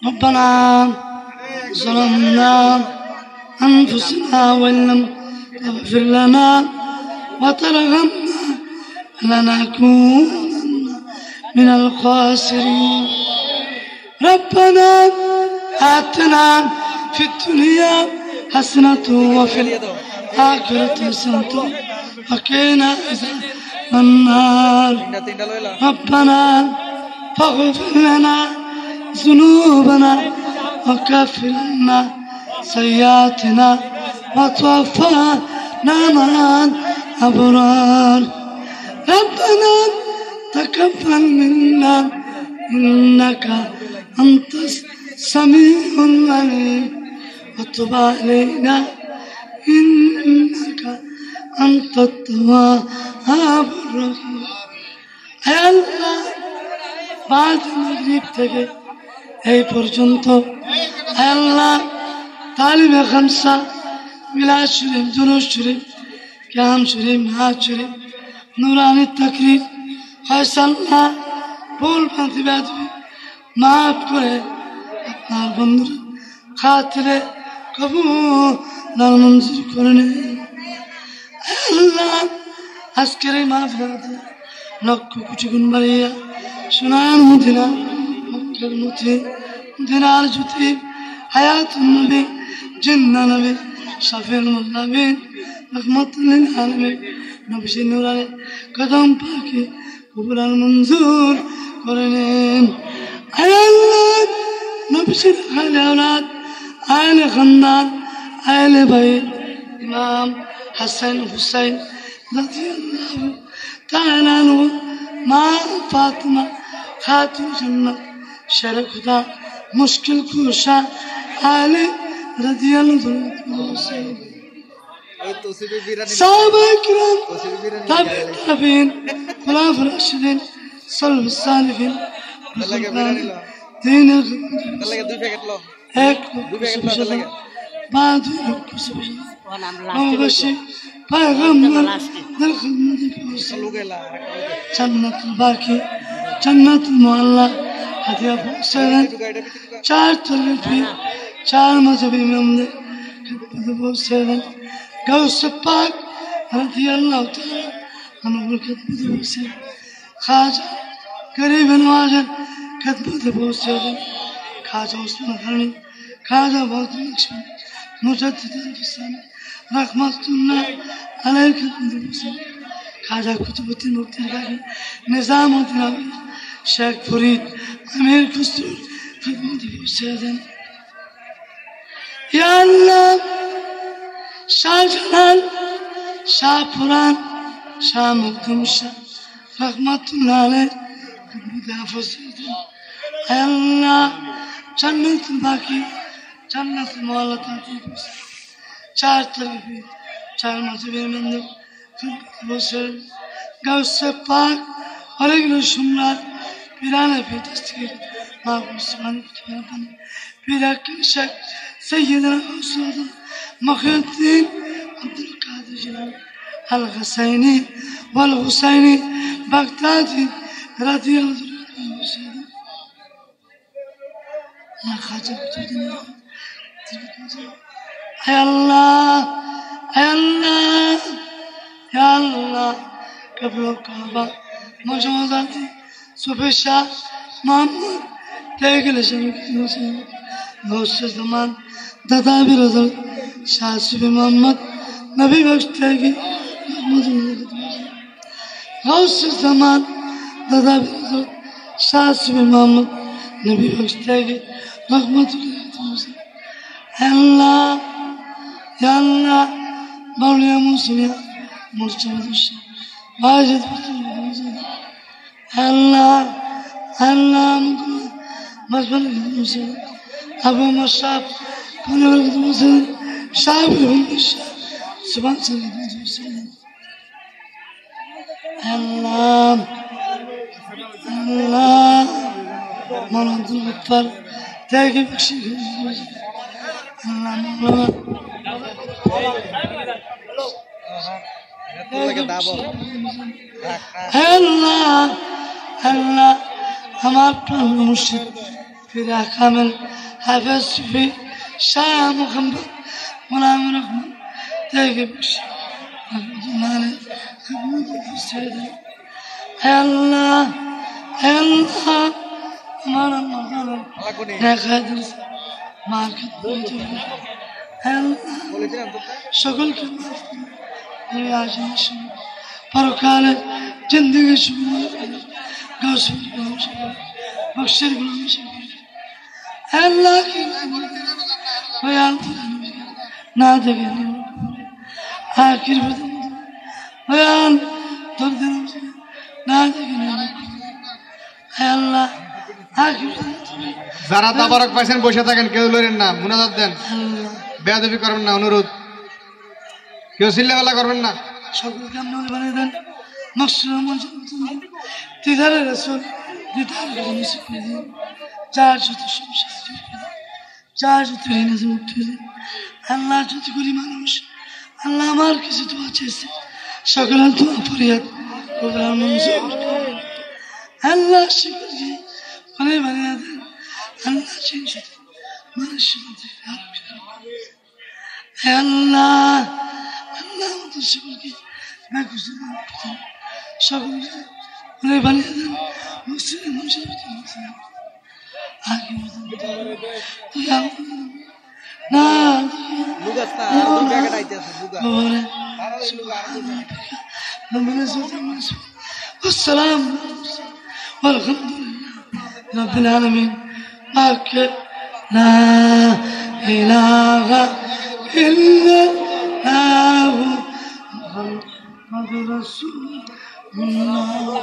ربنا ظلمنا أنفسنا وإن لم تغفر لنا وترحمنا لنكونن من الخاسرين ربنا آتنا في الدنيا حسنة وفي الآخرة حسنة وقنا عذاب النار ربنا فاغفر لنا ذنوبنا وكفر عنا سيئاتنا وتوفنا مع الأبرار ربنا تقبل منا إنك أنت السميع العليم وتب علينا إنك أنت التواب الرحيم হে আল্লাহ বাদ মাগরিব থেকে এই পর্যন্ত হে আল্লাহ তালিমে খামসা মিলাদ শরীফ দুরূদ শরীফ কিয়াম শরীফ নাত শরীফ নুরানি তাকরীর ফয়সাল্লাহ ভুল ভ্রান্তি বেয়াদবি মাফ করে আপনার বন্ধুর খাতিরে কবুল আর মঞ্জুর করে নেন আল্লাহ আজকের এই মাহফিলে লক্ষ কোটি গুণ বাড়িয়া সোনার মদিনা মক্কার মতি মদিনার জ্যোতি হায়াতুন নবী জিন্দা নবী শাফিউল মুজনাবিন রহমাতুল লিল আলামিন নবী নূরানি কদম পাকে কবুল আর মঞ্জুর করে নেন আল্লাহ নবীর আহলে আওলাদ আহলে খানদান আহলে বাইত ইমাম হাসান হুসাইন রাদিয়াল্লাহু তাআলা আনহু মা ফাতিমা খাতুন জান্নাত শের খুদা মুশকিল কুশা আলী রাদিয়াল্লাহু সাহাবা কিরাম তাবিঈন খুলাফায়ে রাশিদিন সালফুস সালিহিন دين এক بعد مبشر پیغمبر در خدمت جنت الباقی جنت المعلا هدیه بوسیدن چار طریقی چار مذهبی امام들 خدمت بوسیدن غوث پاک رضی اللہ تعالی عنہ خدمت بوسیدن خواجہ غریب نواز خدمت بوسیدن خواجہ عثمان غنی خواجہ بہت لکشمن مجدد الفسانی رحمتullah علیہ خدمت بوسیدن خواجہ قطب الدین بختیاری نظام الدین شیخ فرید امیر کستور خدمت بوسیدن یا اللہ شاہ جلال شاہ پران شاہ مقدم شاہ رحمتullah علیہ خدمت بوسیدن اے اللہ جنت باقی جنت مولا تعطیب چار طرفی چار مذہبی مندر خدمت بوسیدن غوث پاک অনেকগুলো সম্রাট পিরানে দস্তগীর মাহবুব সুবহান কুতুবানি পিরাকে শেখ সৈয়দনা গৌসুল মখিউদ্দিন আব্দুল কাদের জিলানী আল হুসাইনি ওয়াল হুসাইনি বাগদাদি রাদিয়াল্লাহু আনহু يا خاطر الدنيا يا الله يا الله يا الله قبل الكعبة مجوزاتي سوفيشا محمد تيجي لشريك المسلم غوث الزمان دادابي رضا شاه صوفي محمد نبي بخش تيجي محمد غوث الزمان دادابي رضا شاه صوفي محمد نبي بخش تيجي রহমতুল্লাহ আল্লাহ ইয়া আল্লাহ মাওলানা মুসলিম মুর্শিদ ওয়াজিদ আল্লাহ আল্লাহ মজবুল মুসলিম আবু মুসাব কোন মুসলিম শাবিহুল মুসাব সুবহানাল্লাহ আল্লাহ আল্লাহ মাওলানা গফফার تاجي بكشي الله الله हमारा मुर्शिद फिर कामिल حافظ في شاه محمد غلام الرحمن تاجي بكشي الله الله আমার সকলকে পরকালে জিন্দগি বক্সের আল্লাহ না দেখে আখির বয়ান তোর দিন না দেখে আল্লাহ যারা তাবারক পাইছেন বসে থাকেন, কেউ লড়েন না, মুনাজাত দেন, বেয়াদবি করবেন না, অনুরোধ, কেউ চিল্লাপাল্লা করবেন না। সকলকে আপনি বানিয়ে দেন দিদারে রাসূল দিদার যার যত সমস্যা যার যত উঠে আল্লাহ যত করি মানুষ আল্লাহ আমার কিছু দোয়া চেয়েছে সকলের দোয়া ফরিয়াদ আল্লাহ সকলকে বানিয়ে দেন আল্লাহ মানুষ আল্লাহ আল্লাহ আমাদের সকলকে সকলকে বানিয়ে দেন মুসলিম والسلام والحمد لله رب العالمين لا إله إلا الله محمد رسول الله